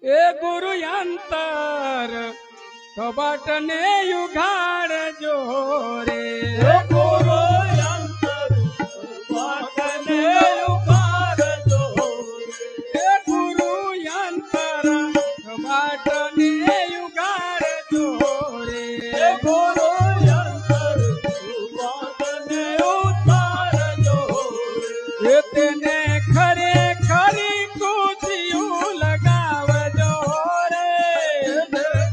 એ ગુરુ અંતર કબાટ ને યુગાડ જો રે ગુરુ અંતર કબાટ ને યુગાડ જો એ ગુરુ અંતર કબાટ ને યુગાડ જો રે ગુરુ અંતર કબાટ ને ઉતાર જો એ તેને ખરે ખરી કુદિયું લગાવજો રે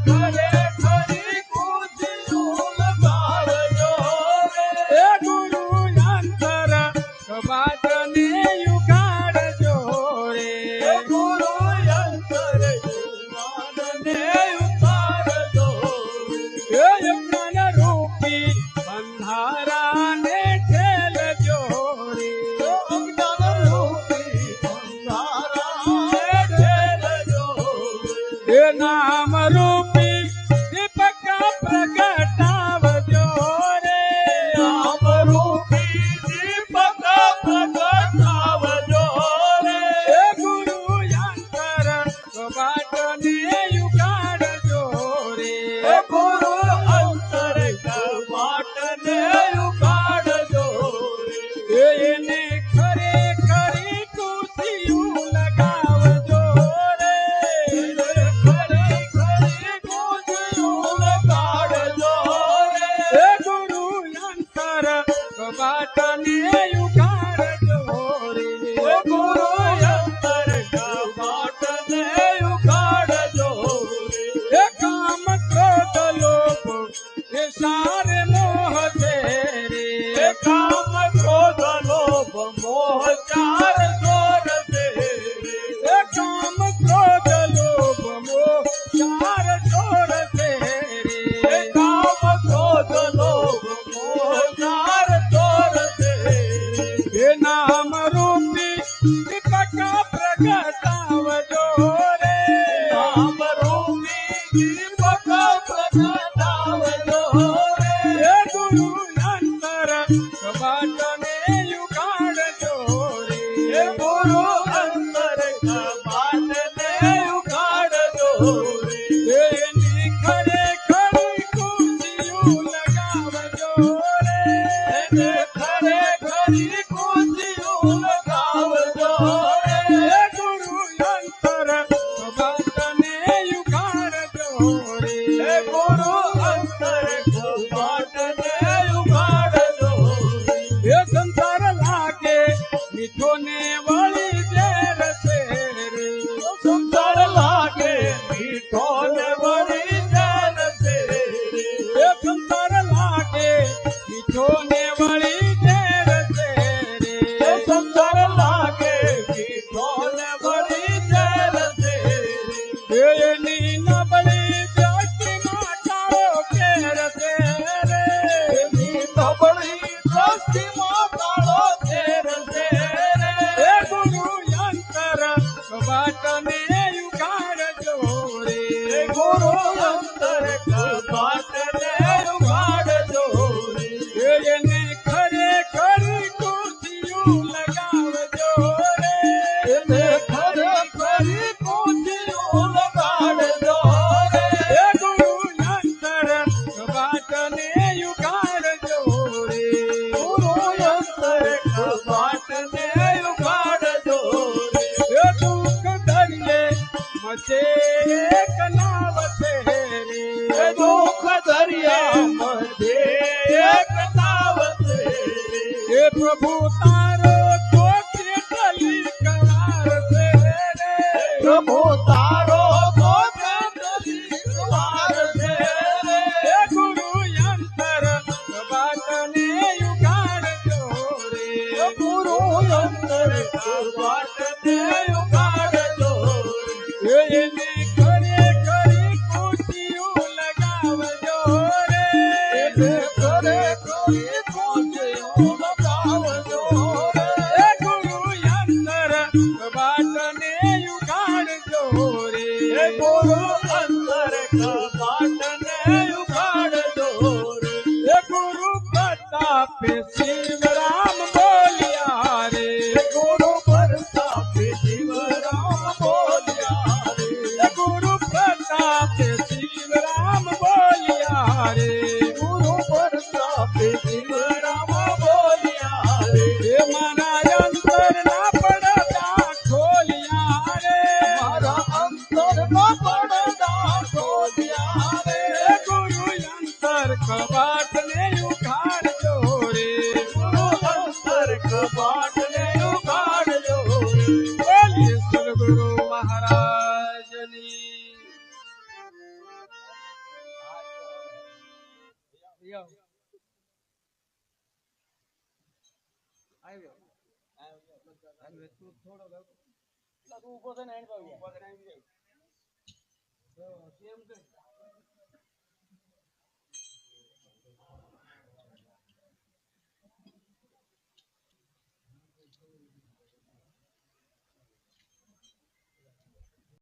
ખરે ખરી કુદિયું લગાવજો એ ગુરુ અંતર કબાટ ને યુગાડજો રે ગુરુ અંતર કબાટ ને ઉતાર જો એ જ્ઞાન રૂપી બંધારા ને ઠેલજો રે અજ્ઞાન રૂપી બંધારા ઠેલજો એ નામ રૂપી દીપક પ્રગટાવજો રે નામ રૂપી દીપક પ્રગટાવજો રે એ ગુરુ અંતર કબાટ ને યુગાડજો રે ગુરુ અંતર કબાટ ને ઉગાડજો એને ખરે ખરી કુદિયું લગાવજો રે ખરે ખરી કુદિયું લગાડજો એ ગુરુ અંતર કબાટ ને યુગાડજો રે ગુરુ અંતર કબાટ ને ઉગાડજો એ કામ ક્રોધ લોભ એ સારે મોહ છે રે કામ ક્રોધ લોભ મોહ ચાર જોર છે એ કામ ક્રોધ લોભ મોહ ચાર છોડ છે રે કામ ક્રોધ લોભ મોહ ચાર જોર છે એ નામ રૂપી દીપક પ્રગટાવજો રે નામ રૂપી દીપક પ્રગટાવજો એ ગુરુ અંતર કબાટ ને યુગાડજો રે ગુરુ અંતર કબાટ ને ઉગાડજો એની ખરે ખરી કુદિયું લગાવજો રે ખરે ખરી કુદિયું લગાવજો એ ગુરુ અંતર કબાટ ને યુગાડજો રે ગુરુ અંતર કબાટ ને ઉગાડજો એ સંસાર લાગે મીઠો ને વળી ઝેર છે રે સુંદર લાગે મીઠો ને વળી જાન છે એ સંસાર લાગે મીઠો ને વળી ઝેર છે રે સુંદર લાગે મીઠો ને વળી જાન છે એની નબળી જાતિમાં કાળો કેર છે રે એની નબળી દ્રષ્ટિમાં કાળો તેર છે એ ગુરુ અંતર કબાટ ને યુગાડજો રે ગુરુ અંતર કબાટ ને ઉગાડજો એને ખરે ખરી કુદિયું લગાવજો રે એને ખરે ખરી કુદિયું લગાડજો એ ગુરુ અંતર કબાટ ને યુગાડજો રે ગુરુ અંતર કબાટ ને ઉગાડજો એ દુઃખ દરિયે મચે એક નાવ છે રે દુઃખ દરિયા મધ્યે એક નાવ છે એ પ્રભુ તારો તો કેટલી કરાર છે રે પ્રભુ તારો ગોત્રી વાર છે એ ગુરુ અંતર કબાટ ને યુગાડજો રે ગુરુ અંતર કબાટ ને ઉગાડજો એને ખરે ખરી કુદિયું લગાવજો રે એને ખરે ખરી કુદિયું લગાવજો એ ગુરુ અંતર કબાટ ને યુગાડજો રે ગુરુ અંતર કબાટ ને ઉગાડજો એ ગુરુ પ્રતાપે શિવરામ બોલ્યા રે ગુરુ પ્રતાપે શિવ હવે તું થોડો ગાવ. તું ઊભો થઈને હેન્ડ પાવી ઉભો થઈને આવી જાય. કેમ કે